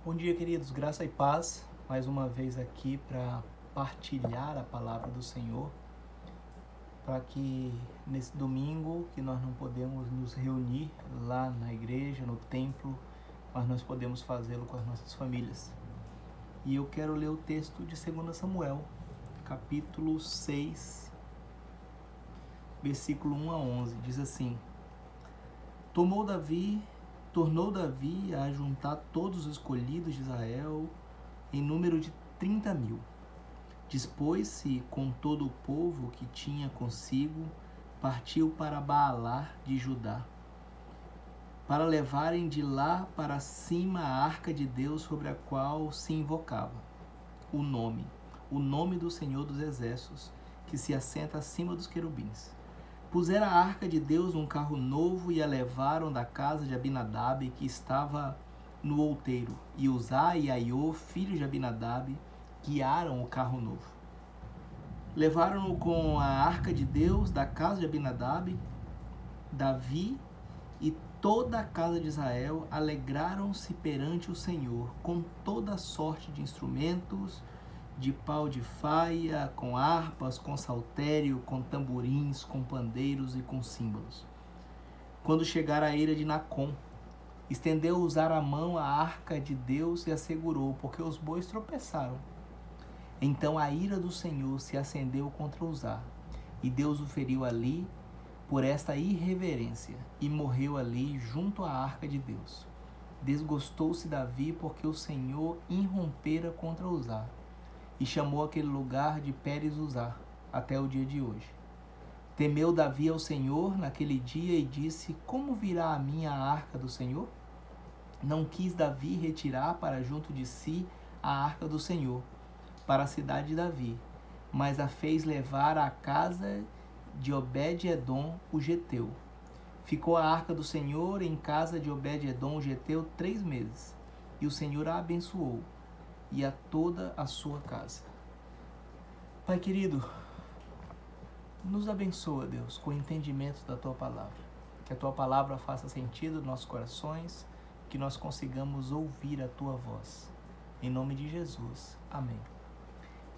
Bom dia, queridos, graça e paz, mais uma vez aqui para partilhar a palavra do Senhor, para que nesse domingo que nós não podemos nos reunir lá na igreja, no templo, mas nós podemos fazê-lo com as nossas famílias. E eu quero ler o texto de 2 Samuel, capítulo 6, versículo 1 a 11, diz assim: Tornou Davi a ajuntar todos os escolhidos de Israel em número de 30.000. Dispôs-se com todo o povo que tinha consigo, partiu para Baalar de Judá, para levarem de lá para cima a arca de Deus sobre a qual se invocava o nome do Senhor dos Exércitos, que se assenta acima dos querubins. Puseram a arca de Deus num carro novo e a levaram da casa de Abinadab, que estava no outeiro. E Uzá e Aiô, filhos de Abinadab, guiaram o carro novo. Levaram-no com a arca de Deus da casa de Abinadab. Davi e toda a casa de Israel alegraram-se perante o Senhor com toda sorte de instrumentos, de pau de faia, com harpas, com saltério, com tamborins, com pandeiros e com símbolos. Quando chegara a eira de Nacon, estendeu Uzá a mão à arca de Deus e a segurou, porque os bois tropeçaram. Então a ira do Senhor se acendeu contra Uzá, e Deus o feriu ali por esta irreverência, e morreu ali junto à arca de Deus. Desgostou-se Davi porque o Senhor irrompera contra Uzá, e chamou aquele lugar de Pérez Uzá, até o dia de hoje. Temeu Davi ao Senhor naquele dia e disse: Como virá a mim a arca do Senhor? Não quis Davi retirar para junto de si a arca do Senhor, para a cidade de Davi, mas a fez levar à casa de Obed-edom o geteu. Ficou a arca do Senhor em casa de Obed-edom o geteu 3 meses, e o Senhor a abençoou, e a toda a sua casa. Pai querido, nos abençoa, Deus, com o entendimento da Tua Palavra. Que a Tua Palavra faça sentido nos nossos corações, que nós consigamos ouvir a Tua voz. Em nome de Jesus. Amém.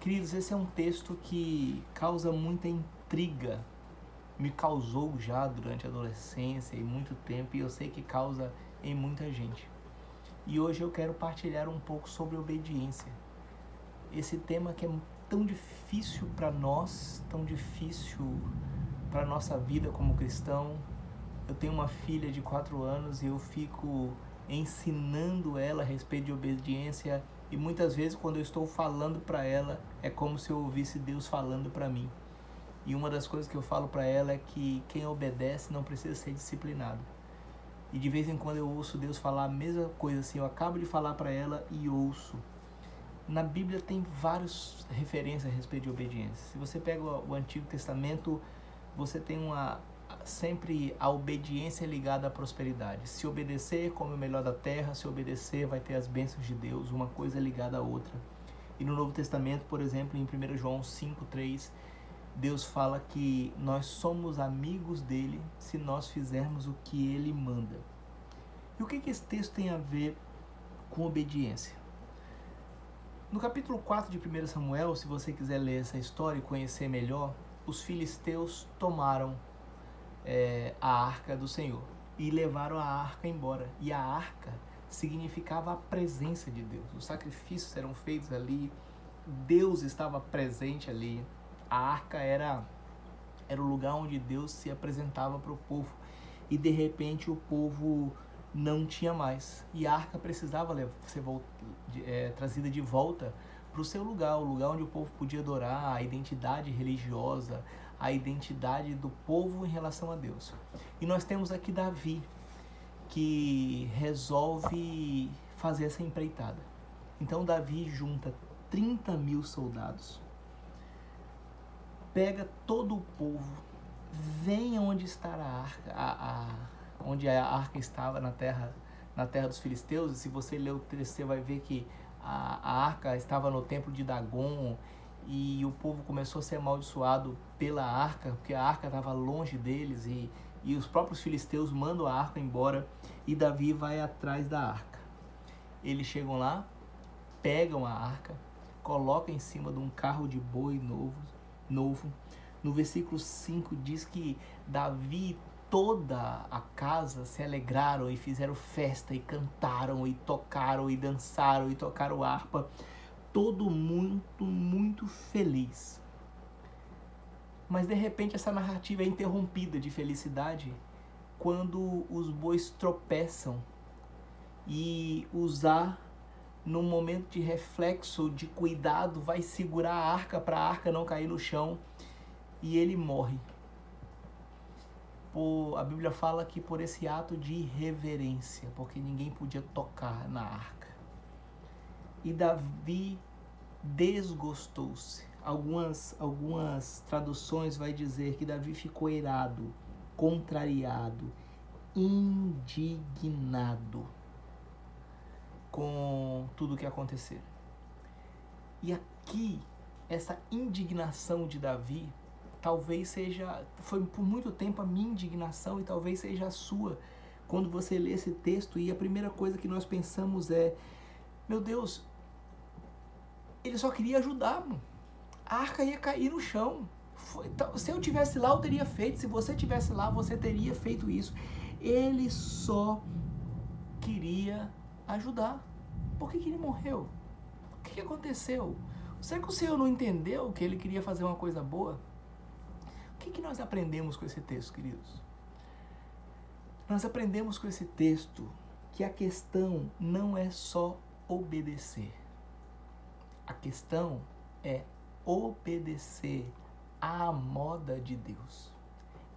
Queridos, esse é um texto que causa muita intriga. Me causou já durante a adolescência e muito tempo, e eu sei que causa em muita gente. E hoje eu quero partilhar um pouco sobre obediência. Esse tema que é tão difícil para nós, tão difícil para a nossa vida como cristão. Eu tenho uma filha de 4 anos e eu fico ensinando ela a respeito de obediência, e muitas vezes quando eu estou falando para ela é como se eu ouvisse Deus falando para mim. E uma das coisas que eu falo para ela é que quem obedece não precisa ser disciplinado. E de vez em quando eu ouço Deus falar a mesma coisa assim, eu acabo de falar para ela e ouço. Na Bíblia tem várias referências a respeito de obediência. Se você pega o Antigo Testamento, você tem sempre a obediência ligada à prosperidade. Se obedecer, come o melhor da terra. Se obedecer, vai ter as bênçãos de Deus. Uma coisa ligada à outra. E no Novo Testamento, por exemplo, em 1 João 5,3, Deus fala que nós somos amigos dele se nós fizermos o que ele manda. E o que esse texto tem a ver com obediência? No capítulo 4 de 1 Samuel, se você quiser ler essa história e conhecer melhor, os filisteus tomaram a arca do Senhor e levaram a arca embora. E a arca significava a presença de Deus. Os sacrifícios eram feitos ali, Deus estava presente ali. A arca era o lugar onde Deus se apresentava para o povo. E de repente o povo não tinha mais. E a arca precisava ser trazida de volta para o seu lugar, o lugar onde o povo podia adorar, a identidade religiosa, a identidade do povo em relação a Deus. E nós temos aqui Davi, que resolve fazer essa empreitada. Então Davi junta 30.000 soldados, pega todo o povo, vem onde está a arca, onde a arca estava na terra dos filisteus. E se você ler o texto, você vai ver que a arca estava no templo de Dagon, e o povo começou a ser amaldiçoado pela arca, porque a arca estava longe deles, e os próprios filisteus mandam a arca embora, e Davi vai atrás da arca. Eles chegam lá, pegam a arca, colocam em cima de um carro de boi novo. No versículo 5 diz que Davi e toda a casa se alegraram e fizeram festa e cantaram e tocaram e dançaram e tocaram harpa. Todo muito, muito feliz. Mas de repente essa narrativa é interrompida de felicidade quando os bois tropeçam e Uzá, num momento de reflexo, de cuidado, vai segurar a arca para a arca não cair no chão e ele morre. A Bíblia fala que por esse ato de irreverência, porque ninguém podia tocar na arca. E Davi desgostou-se. Algumas traduções vai dizer que Davi ficou irado, contrariado, indignado com tudo o que aconteceu. E aqui, essa indignação de Davi, talvez seja, foi por muito tempo a minha indignação e talvez seja a sua, quando você lê esse texto e a primeira coisa que nós pensamos é, meu Deus, ele só queria ajudar, mano. A arca ia cair no chão. Se eu tivesse lá, eu teria feito. Se você tivesse lá, você teria feito isso. Ele só queria ajudar. Por que ele morreu? O que aconteceu? Será que o Senhor não entendeu que ele queria fazer uma coisa boa? O que nós aprendemos com esse texto, queridos? Nós aprendemos com esse texto que a questão não é só obedecer. A questão é obedecer à moda de Deus.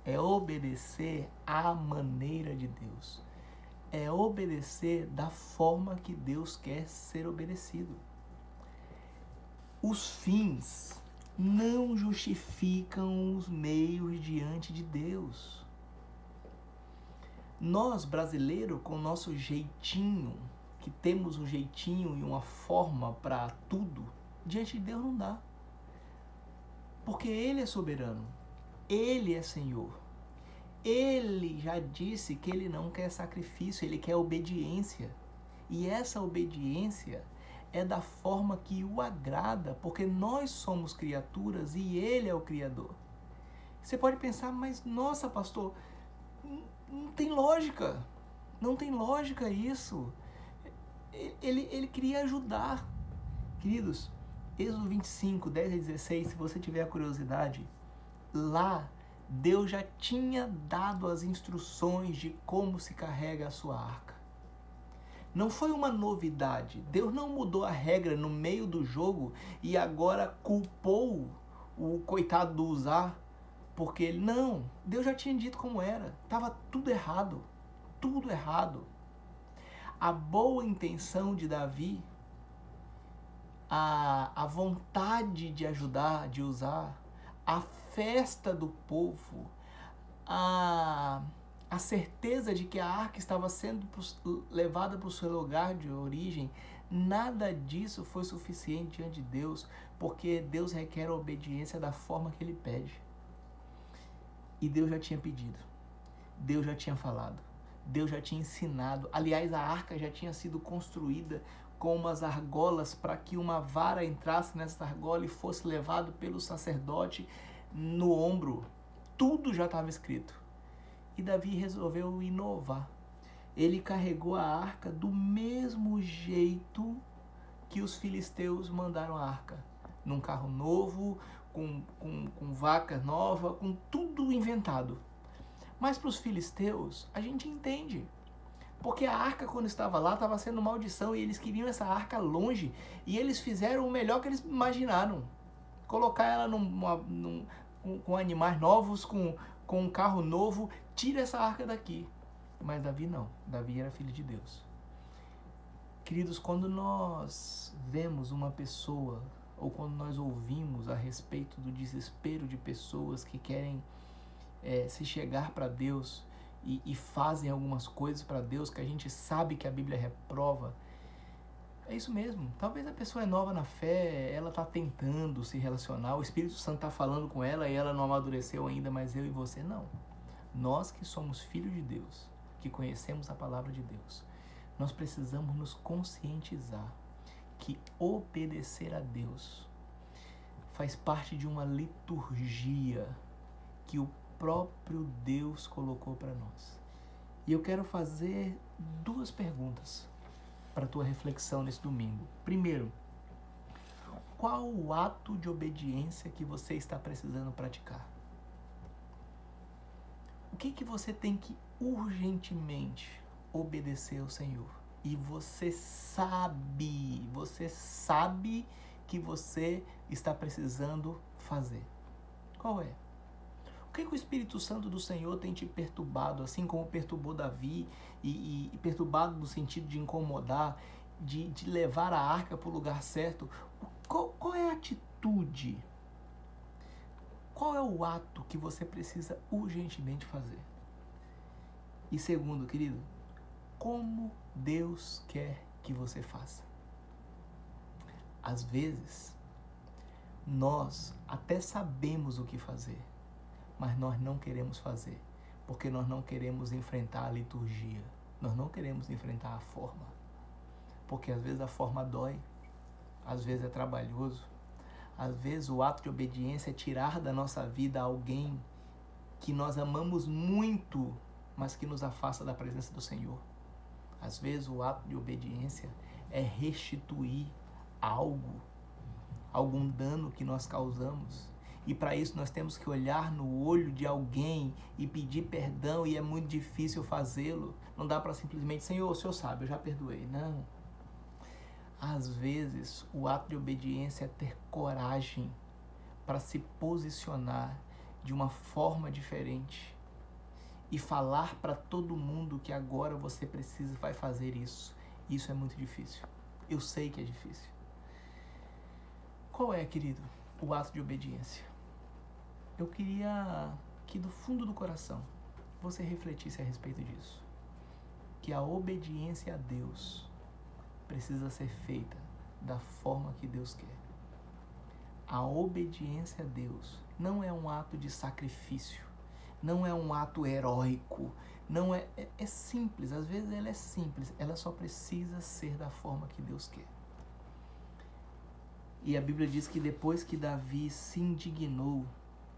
É obedecer à maneira de Deus. É obedecer da forma que Deus quer ser obedecido. Os fins não justificam os meios diante de Deus. Nós, brasileiros, com o nosso jeitinho, que temos um jeitinho e uma forma para tudo, diante de Deus não dá. Porque Ele é soberano, Ele é Senhor. Ele já disse que Ele não quer sacrifício, Ele quer obediência. E essa obediência é da forma que o agrada, porque nós somos criaturas e Ele é o Criador. Você pode pensar, mas nossa, pastor, não tem lógica. Não tem lógica isso. Ele queria ajudar. Queridos, Êxodo 25, 10 a 16, se você tiver a curiosidade, lá Deus já tinha dado as instruções de como se carrega a sua arca. Não foi uma novidade. Deus não mudou a regra no meio do jogo e agora culpou o coitado do Uzá, porque ele não. Deus já tinha dito como era. Estava tudo errado. Tudo errado. A boa intenção de Davi, a vontade de ajudar, de usar, a festa do povo, a certeza de que a arca estava sendo levada para o seu lugar de origem, nada disso foi suficiente diante de Deus, porque Deus requer a obediência da forma que Ele pede. E Deus já tinha pedido, Deus já tinha falado, Deus já tinha ensinado. Aliás, a arca já tinha sido construída com umas argolas para que uma vara entrasse nessa argola e fosse levado pelo sacerdote no ombro. Tudo já estava escrito. E Davi resolveu inovar. Ele carregou a arca do mesmo jeito que os filisteus mandaram a arca. Num carro novo, com vaca nova, com tudo inventado. Mas para os filisteus, a gente entende. Porque a arca, quando estava lá, estava sendo maldição e eles queriam essa arca longe. E eles fizeram o melhor que eles imaginaram. Colocar ela com animais novos, com um carro novo. Tira essa arca daqui. Mas Davi não. Davi era filho de Deus. Queridos, quando nós vemos uma pessoa, ou quando nós ouvimos a respeito do desespero de pessoas que querem se chegar para Deus e fazem algumas coisas para Deus que a gente sabe que a Bíblia reprova, é isso mesmo. Talvez a pessoa é nova na fé, ela está tentando se relacionar, o Espírito Santo está falando com ela e ela não amadureceu ainda, mas eu e você não. Nós que somos filhos de Deus, que conhecemos a palavra de Deus, nós precisamos nos conscientizar que obedecer a Deus faz parte de uma liturgia que o próprio Deus colocou para nós. E eu quero fazer 2 perguntas para a tua reflexão nesse domingo. Primeiro, qual o ato de obediência que você está precisando praticar? O que você tem que urgentemente obedecer ao Senhor? E você sabe que você está precisando fazer. Qual é? O que o Espírito Santo do Senhor tem te perturbado, assim como perturbou Davi, e perturbado no sentido de incomodar, de levar a arca para o lugar certo? Qual é a atitude? Qual é o ato que você precisa urgentemente fazer? E segundo, querido, como Deus quer que você faça? Às vezes, nós até sabemos o que fazer, mas nós não queremos fazer, porque nós não queremos enfrentar a liturgia, nós não queremos enfrentar a forma, porque às vezes a forma dói, às vezes é trabalhoso, às vezes o ato de obediência é tirar da nossa vida alguém que nós amamos muito, mas que nos afasta da presença do Senhor. Às vezes o ato de obediência é restituir algo, algum dano que nós causamos. E para isso nós temos que olhar no olho de alguém e pedir perdão, e é muito difícil fazê-lo. Não dá para simplesmente, Senhor, o Senhor sabe, eu já perdoei. Não. Às vezes o ato de obediência é ter coragem para se posicionar de uma forma diferente e falar para todo mundo que agora você vai fazer isso. Isso é muito difícil. Eu sei que é difícil. Qual é, querido, o ato de obediência? Eu queria que do fundo do coração você refletisse a respeito disso. Que a obediência a Deus precisa ser feita da forma que Deus quer. A obediência a Deus não é um ato de sacrifício, não é um ato heróico, não é simples, às vezes ela é simples, ela só precisa ser da forma que Deus quer. E a Bíblia diz que depois que Davi se indignou,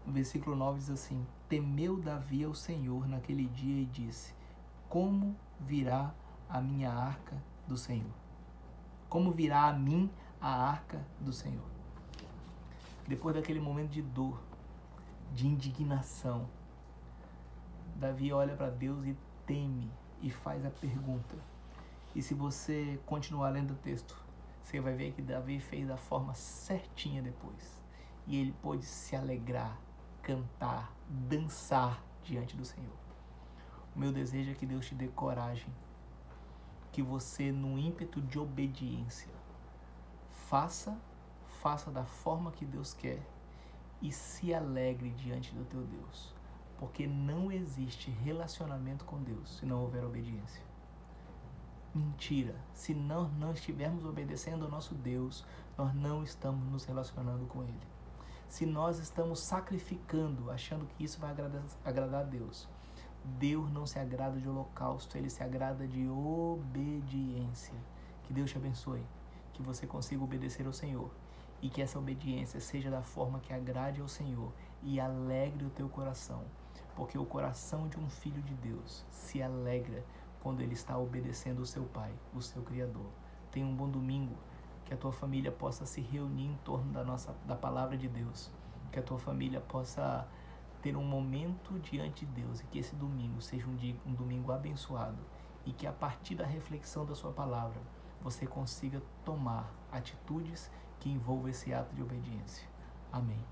no versículo 9 diz assim: temeu Davi ao Senhor naquele dia e disse: como virá a minha arca do Senhor? Como virá a mim a arca do Senhor? Depois daquele momento de dor, de indignação, Davi olha para Deus e teme e faz a pergunta. E se você continuar lendo o texto, você vai ver que Davi fez da forma certinha depois. E ele pôde se alegrar, cantar, dançar diante do Senhor. O meu desejo é que Deus te dê coragem, que você, no ímpeto de obediência, faça da forma que Deus quer e se alegre diante do teu Deus. Porque não existe relacionamento com Deus se não houver obediência. Mentira, se nós não estivermos obedecendo ao nosso Deus, nós não estamos nos relacionando com Ele. Se nós estamos sacrificando, achando que isso vai agradar a Deus, Deus não se agrada de holocausto, Ele se agrada de obediência. Que Deus te abençoe, que você consiga obedecer ao Senhor e que essa obediência seja da forma que agrade ao Senhor e alegre o teu coração, porque o coração de um filho de Deus se alegra quando ele está obedecendo o seu Pai, o seu Criador. Tenha um bom domingo, que a tua família possa se reunir em torno da palavra de Deus, que a tua família possa ter um momento diante de Deus e que esse domingo seja um domingo abençoado e que a partir da reflexão da sua palavra você consiga tomar atitudes que envolvam esse ato de obediência. Amém.